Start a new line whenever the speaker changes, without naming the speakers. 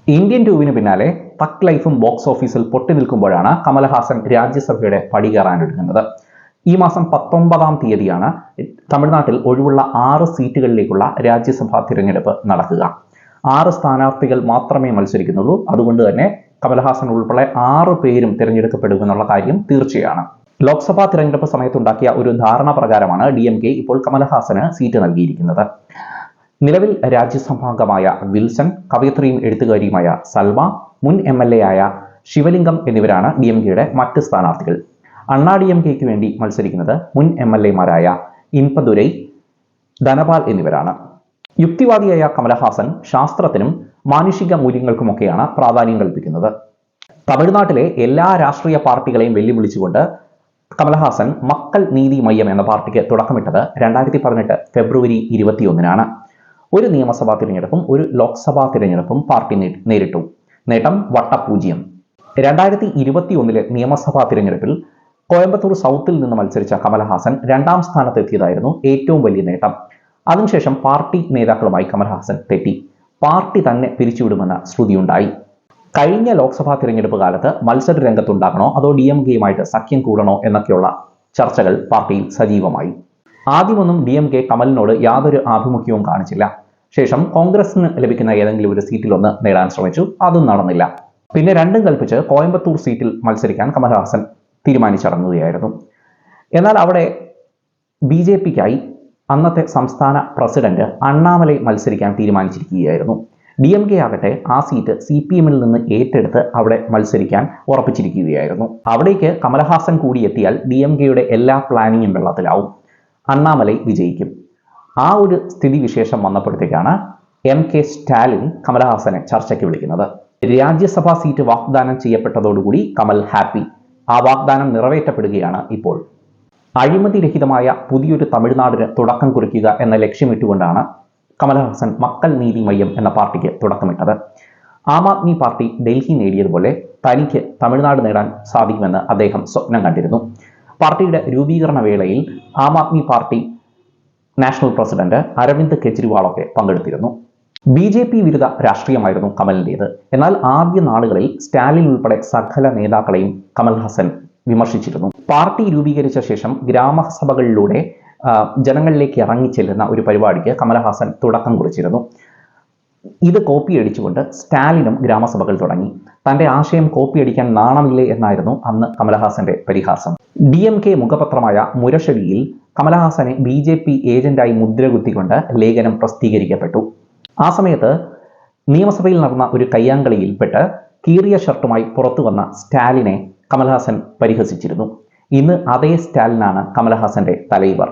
Indian ടൂവിന് പിന്നാലെ തക് ലൈഫും box ഓഫീസിൽ പൊട്ടി നിൽക്കുമ്പോഴാണ് കമലഹാസൻ രാജ്യസഭയുടെ പടി കയറാനൊരുങ്ങുന്നത്. ഈ മാസം 19-ാം തീയതിയാണ് തമിഴ്നാട്ടിൽ ഒഴിവുള്ള 6 സീറ്റുകളിലേക്കുള്ള രാജ്യസഭാ തിരഞ്ഞെടുപ്പ് നടക്കുക. 6 സ്ഥാനാർത്ഥികൾ മാത്രമേ മത്സരിക്കുന്നുള്ളൂ. അതുകൊണ്ട് തന്നെ കമലഹാസൻ ഉൾപ്പെടെ 6 പേരും തിരഞ്ഞെടുക്കപ്പെടുമെന്നുള്ള കാര്യം തീർച്ചയാണ്. ലോക്സഭാ തിരഞ്ഞെടുപ്പ് സമയത്തുണ്ടാക്കിയ ഒരു ധാരണ പ്രകാരമാണ് DMK ഇപ്പോൾ കമലഹാസന് സീറ്റ് നൽകിയിരിക്കുന്നത്. നിലവിൽ രാജ്യസഭാംഗമായ വിൽസൺ, കവയിത്രിയും എഴുത്തുകാരിയുമായ സൽമ, മുൻ MLA ആയ ശിവലിംഗം എന്നിവരാണ് DMKയുടെ മറ്റ് സ്ഥാനാർത്ഥികൾ. അണ്ണാ DMKയ്ക്ക് വേണ്ടി മത്സരിക്കുന്നത് മുൻ MLAമാരായ ഇൻപദുരൈ, ധനപാൽ എന്നിവരാണ്. യുക്തിവാദിയായ കമലഹാസൻ ശാസ്ത്രത്തിനും മാനുഷിക മൂല്യങ്ങൾക്കുമൊക്കെയാണ് പ്രാധാന്യം കൽപ്പിക്കുന്നത്. തമിഴ്നാട്ടിലെ എല്ലാ രാഷ്ട്രീയ പാർട്ടികളെയും വെല്ലുവിളിച്ചുകൊണ്ട് കമലഹാസൻ മക്കൾ നീതി മയ്യം എന്ന പാർട്ടിക്ക് തുടക്കമിട്ടത് 2018 ഫെബ്രുവരി 21-നാണ്. ഒരു നിയമസഭാ തിരഞ്ഞെടുപ്പും ഒരു ലോക്സഭാ തിരഞ്ഞെടുപ്പും പാർട്ടി നേരിട്ടു. നേട്ടം വട്ടപൂജ്യം. 2021 നിയമസഭാ തിരഞ്ഞെടുപ്പിൽ കോയമ്പത്തൂർ സൗത്തിൽ നിന്ന് മത്സരിച്ച കമലഹാസൻ 2-ാം സ്ഥാനത്തെത്തിയതായിരുന്നു ഏറ്റവും വലിയ നേട്ടം. അതിനുശേഷം പാർട്ടി നേതാക്കളുമായി കമലഹാസൻ തെറ്റി. പാർട്ടി തന്നെ പിരിച്ചുവിടുമെന്ന ശ്രുതിയുണ്ടായി. കഴിഞ്ഞ ലോക്സഭാ തിരഞ്ഞെടുപ്പ് കാലത്ത് മത്സര രംഗത്തുണ്ടാകണോ അതോ DMKയുമായിട്ട് സഖ്യം കൂടണോ എന്നൊക്കെയുള്ള ചർച്ചകൾ പാർട്ടിയിൽ സജീവമായി. ആദ്യമൊന്നും DMK കമലിനോട് യാതൊരു ആഭിമുഖ്യവും കാണിച്ചില്ല. ശേഷം കോൺഗ്രസിന് ലഭിക്കുന്ന ഏതെങ്കിലും ഒരു സീറ്റിലൊന്ന് നേടാൻ ശ്രമിച്ചു. അതും നടന്നില്ല. പിന്നെ രണ്ടും കൽപ്പിച്ച് കോയമ്പത്തൂർ സീറ്റിൽ മത്സരിക്കാൻ കമലഹാസൻ തീരുമാനിച്ചിറങ്ങുകയായിരുന്നു. എന്നാൽ അവിടെ BJPക്കായി അന്നത്തെ സംസ്ഥാന പ്രസിഡന്റ് അണ്ണാമലൈ മത്സരിക്കാൻ തീരുമാനിച്ചിരിക്കുകയായിരുന്നു. DMK ആകട്ടെ ആ സീറ്റ് CPMൽ നിന്ന് ഏറ്റെടുത്ത് അവിടെ മത്സരിക്കാൻ ഉറപ്പിച്ചിരിക്കുകയായിരുന്നു. അവിടേക്ക് കമലഹാസൻ കൂടി എത്തിയാൽ DMKയുടെ എല്ലാ പ്ലാനിങ്ങും വെള്ളത്തിലാവും. അണ്ണാമലൈ വിജയിക്കും. ആ ഒരു സ്ഥിതിവിശേഷം വന്നപ്പോഴത്തേക്കാണ് MK സ്റ്റാലിൻ കമലഹാസനെ ചർച്ചയ്ക്ക് വിളിക്കുന്നത്. രാജ്യസഭാ സീറ്റ് വാഗ്ദാനം ചെയ്യപ്പെട്ടതോടുകൂടി കമൽ ഹാപ്പി. ആ വാഗ്ദാനം നിറവേറ്റപ്പെടുകയാണ് ഇപ്പോൾ. അഴിമതിരഹിതമായ പുതിയൊരു തമിഴ്നാടിന് തുടക്കം കുറിക്കുക എന്ന ലക്ഷ്യമിട്ടുകൊണ്ടാണ് കമലഹാസൻ മക്കൾ നീതി മയ്യം എന്ന പാർട്ടിക്ക് തുടക്കമിട്ടത്. ആം ആദ്മി പാർട്ടി ഡൽഹി നേടിയതുപോലെ തനിക്ക് തമിഴ്നാട് നേടാൻ സാധിക്കുമെന്ന് അദ്ദേഹം സ്വപ്നം കണ്ടിരുന്നു. പാർട്ടിയുടെ രൂപീകരണ വേളയിൽ ആം ആദ്മി പാർട്ടി നാഷണൽ പ്രസിഡന്റ് അരവിന്ദ് കെജ്രിവാളൊക്കെ പങ്കെടുത്തിരുന്നു. BJP വിരുദ്ധ രാഷ്ട്രീയമായിരുന്നു കമലിൻ്റേത്. എന്നാൽ ആദ്യ നാളുകളിൽ സ്റ്റാലിൻ ഉൾപ്പെടെ സകല നേതാക്കളെയും കമൽഹാസൻ വിമർശിച്ചിരുന്നു. പാർട്ടി രൂപീകരിച്ച ശേഷം ഗ്രാമസഭകളിലൂടെ ജനങ്ങളിലേക്ക് ഇറങ്ങിച്ചെല്ലുന്ന ഒരു പരിപാടിക്ക് കമലഹാസൻ തുടക്കം കുറിച്ചിരുന്നു. ഇത് കോപ്പിയടിച്ചുകൊണ്ട് സ്റ്റാലിനും ഗ്രാമസഭകൾ തുടങ്ങി. തൻ്റെ ആശയം കോപ്പിയടിക്കാൻ നാണമില്ലേ എന്നായിരുന്നു അന്ന് കമലഹാസന്റെ പരിഹാസം. DMK മുഖപത്രമായ മുരശവിയിൽ കമലഹാസനെ BJP ഏജന്റായി മുദ്രകുത്തിക്കൊണ്ട് ലേഖനം പ്രസിദ്ധീകരിക്കപ്പെട്ടു. ആ സമയത്ത് നിയമസഭയിൽ നടന്ന ഒരു കയ്യാങ്കളിയിൽപ്പെട്ട് കീറിയ ഷർട്ടുമായി പുറത്തു വന്ന സ്റ്റാലിനെ കമലഹാസൻ പരിഹസിച്ചിരുന്നു. ഇന്ന് അതേ സ്റ്റാലിനാണ് കമലഹാസന്റെ തലൈവർ.